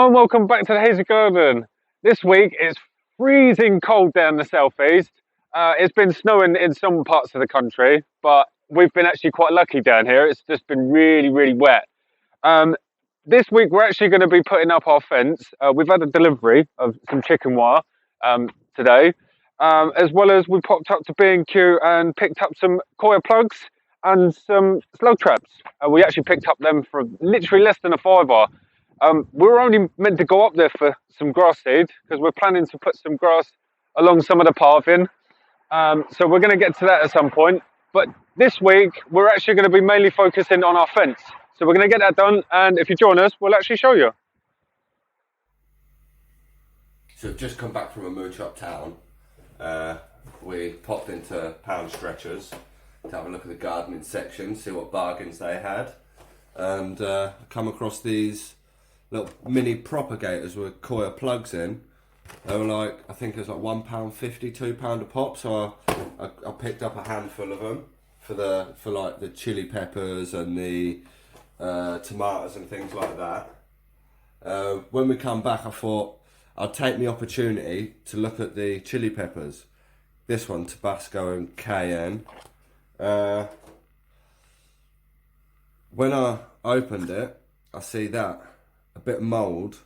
and welcome back to the Hazy Garden. This week it's freezing cold down the southeast. It's been snowing in some parts of the country, but we've been actually quite lucky down here. It's just been really, really wet. This week we're actually going to be putting up our fence. We've had a delivery of some chicken wire today, as well as we popped up to B&Q and picked up some coir plugs and some slug traps. We actually picked up them for literally less than a fiver. We were only meant to go up there for some grass seed because we're planning to put some grass along some of the pathing. So we're going to get to that at some point. But this week, we're actually going to be mainly focusing on our fence. So we're going to get that done. And if you join us, we'll actually show you. So we've just come back from a mooch uptown. We popped into Pound Stretchers to have a look at the gardening section, see what bargains they had. And come across these little mini propagators with coir plugs in. They were like, I think it was like £1.50, £2 a pop. So I picked up a handful of them for like the chili peppers and the tomatoes and things like that. When we come back, I thought I'd take the opportunity to look at the chili peppers. This one, Tabasco and Cayenne. When I opened it, I see that a bit of mould,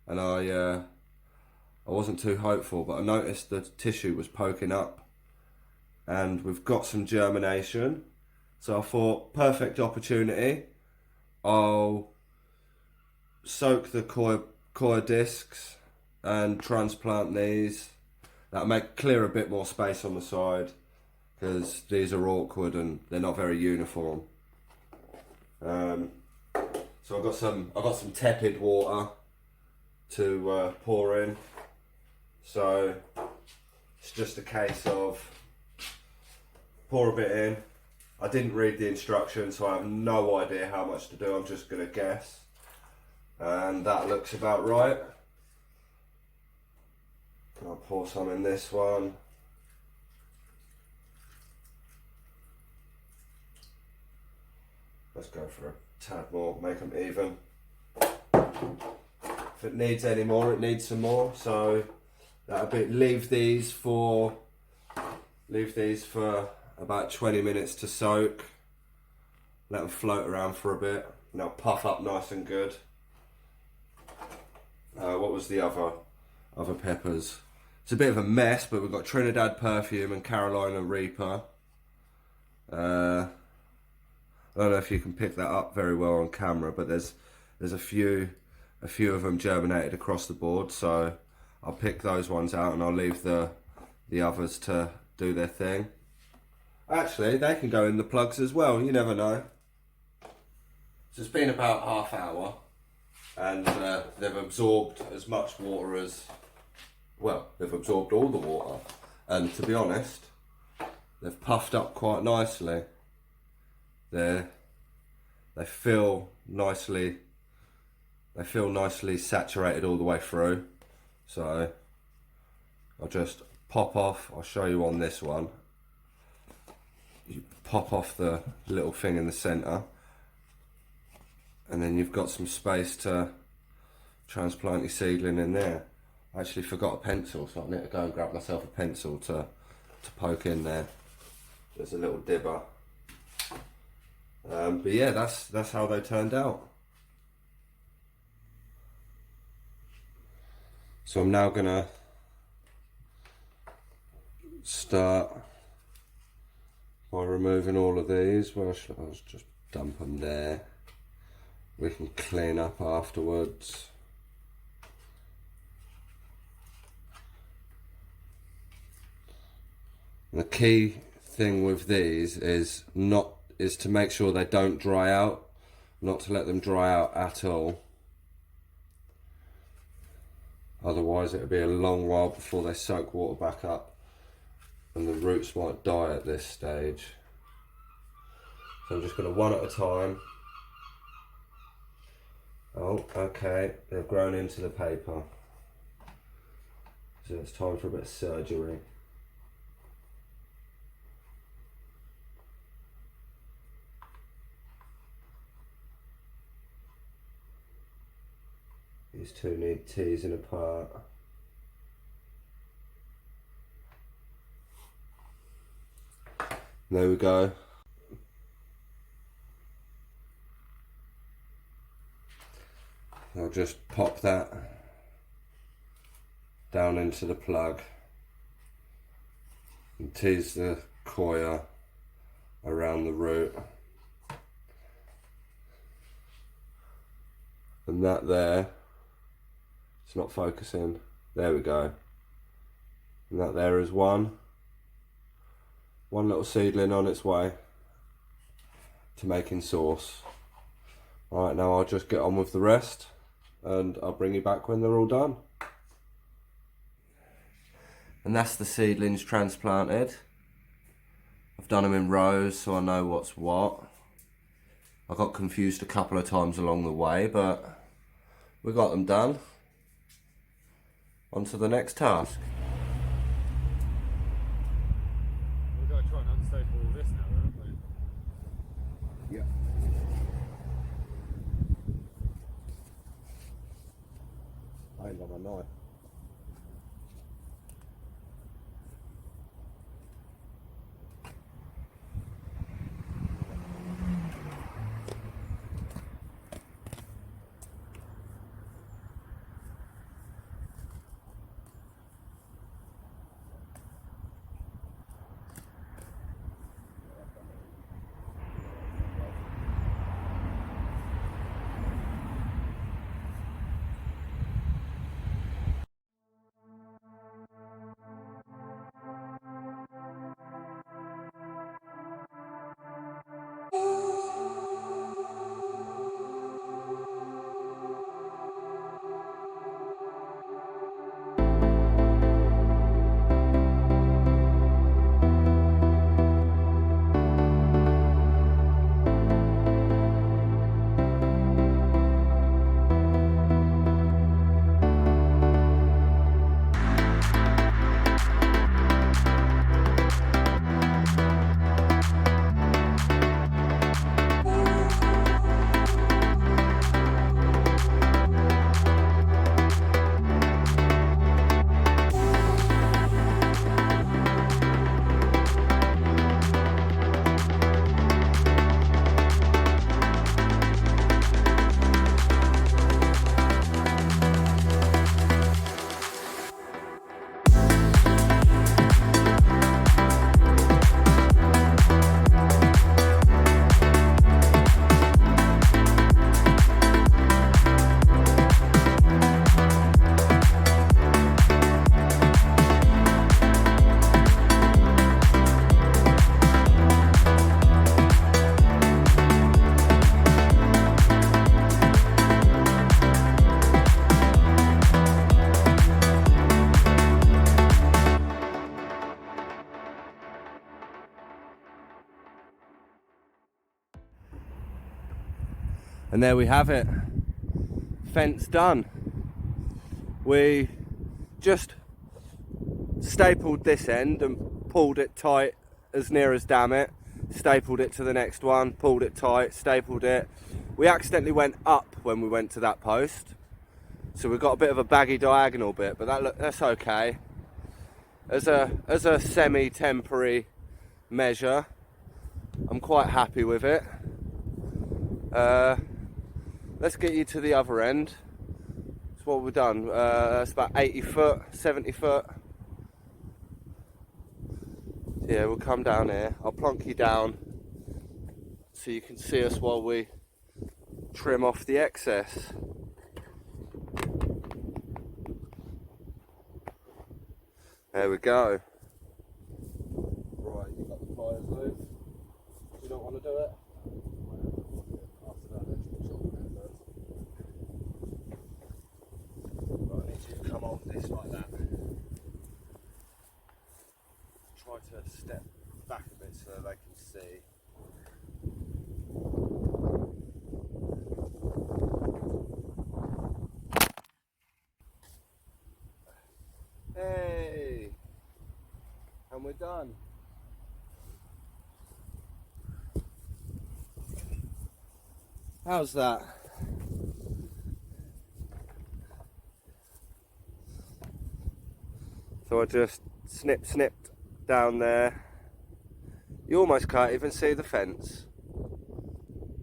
and I wasn't too hopeful, but I noticed the tissue was poking up, and we've got some germination. So I thought, perfect opportunity. I'll soak the coir discs and transplant these. That'll clear a bit more space on the side because these are awkward and they're not very uniform. So I've got some tepid water to pour in. So it's just a case of pour a bit in. I didn't read the instructions, so I have no idea how much to do. I'm just gonna guess, and that looks about right. I'll pour some in this one. Let's go for a tad more, make them even. If it needs any more, it needs some more. So that'll be, leave these for about 20 minutes to soak. Let them float around for a bit, and they'll puff up nice and good. What was the other peppers? It's a bit of a mess, but we've got Trinidad Perfume and Carolina Reaper. I don't know if you can pick that up very well on camera, but there's a few of them germinated across the board, so I'll pick those ones out and I'll leave the others to do their thing. Actually, they can go in the plugs as well, you never know. So it's been about half hour, and they've absorbed as much water as, well, they've absorbed all the water, and to be honest, they've puffed up quite nicely. They feel nicely saturated all the way through. So I'll just pop off. I'll show you on this one. You pop off the little thing in the center, and then you've got some space to transplant your seedling in there. I actually forgot a pencil, so I need to go and grab myself a pencil to poke in there. There's a little dibber. But yeah, that's how they turned out. So I'm now gonna start by removing all of these. Well, I'll just dump them there. We can clean up afterwards. And the key thing with these is to make sure they don't dry out, not to let them dry out at all. Otherwise it'll be a long while before they soak water back up and the roots might die at this stage. So I'm just going to one at a time. Oh, okay, they've grown into the paper. So it's time for a bit of surgery. You These two need teasing apart. There we go. I'll just pop that down into the plug and tease the coir around the root. And that there, it's not focusing, there we go. And that there is one little seedling on its way to making sauce. Alright, now I'll just get on with the rest and I'll bring you back when they're all done. And that's the seedlings transplanted. I've done them in rows so I know what's what. I got confused a couple of times along the way, but we got them done. On to the next task. We've got to try and unstaple all this now, haven't we? Yeah. I ain't got my knife. And there we have it, fence done. We just stapled this end and pulled it tight as near as damn it, stapled it to the next one, pulled it tight, stapled it. We accidentally went up when we went to that post, so we've got a bit of a baggy diagonal bit, but that's okay. As a semi-temporary measure, I'm quite happy with it. Let's get you to the other end. That's what we've done. That's about 80 foot, 70 foot. Yeah, we'll come down here. I'll plonk you down so you can see us while we trim off the excess. There we go. Right, you got the pliers loose. You don't want to do it? Right, I need you to come off this like that. Try to step back a bit so they can see. Hey! And we're done. How's that? So I just snipped down there. You almost can't even see the fence.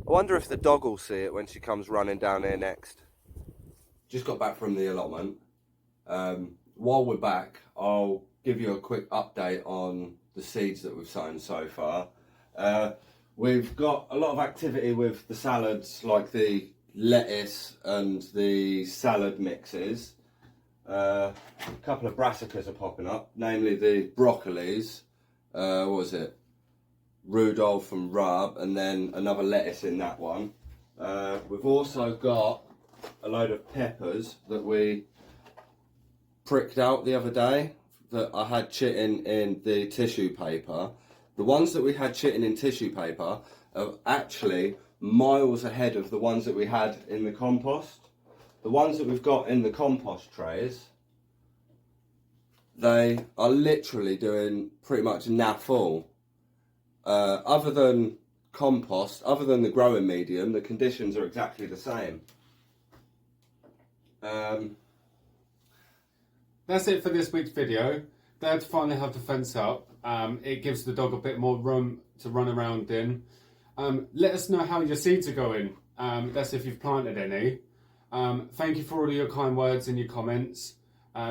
I wonder if the dog will see it when she comes running down here next. Just got back from the allotment. While we're back, I'll give you a quick update on the seeds that we've sown so far. We've got a lot of activity with the salads, like the lettuce and the salad mixes. A couple of brassicas are popping up, namely the broccolis. What was it? Rudolph and Rub, and then another lettuce in that one. We've also got a load of peppers that we pricked out the other day that I had chitting in the tissue paper. The ones that we had chitting in tissue paper are actually miles ahead of the ones that we had in the compost. The ones that we've got in the compost trays, they are literally doing pretty much nap full. Other than compost, other than the growing medium, the conditions are exactly the same. That's it for this week's video. Glad to finally have the fence up. It gives the dog a bit more room to run around in. Let us know how your seeds are going. That's if you've planted any. Thank you for all of your kind words and your comments.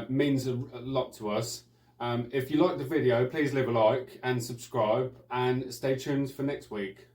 Means a lot to us. If you like the video, please leave a like and subscribe, and stay tuned for next week.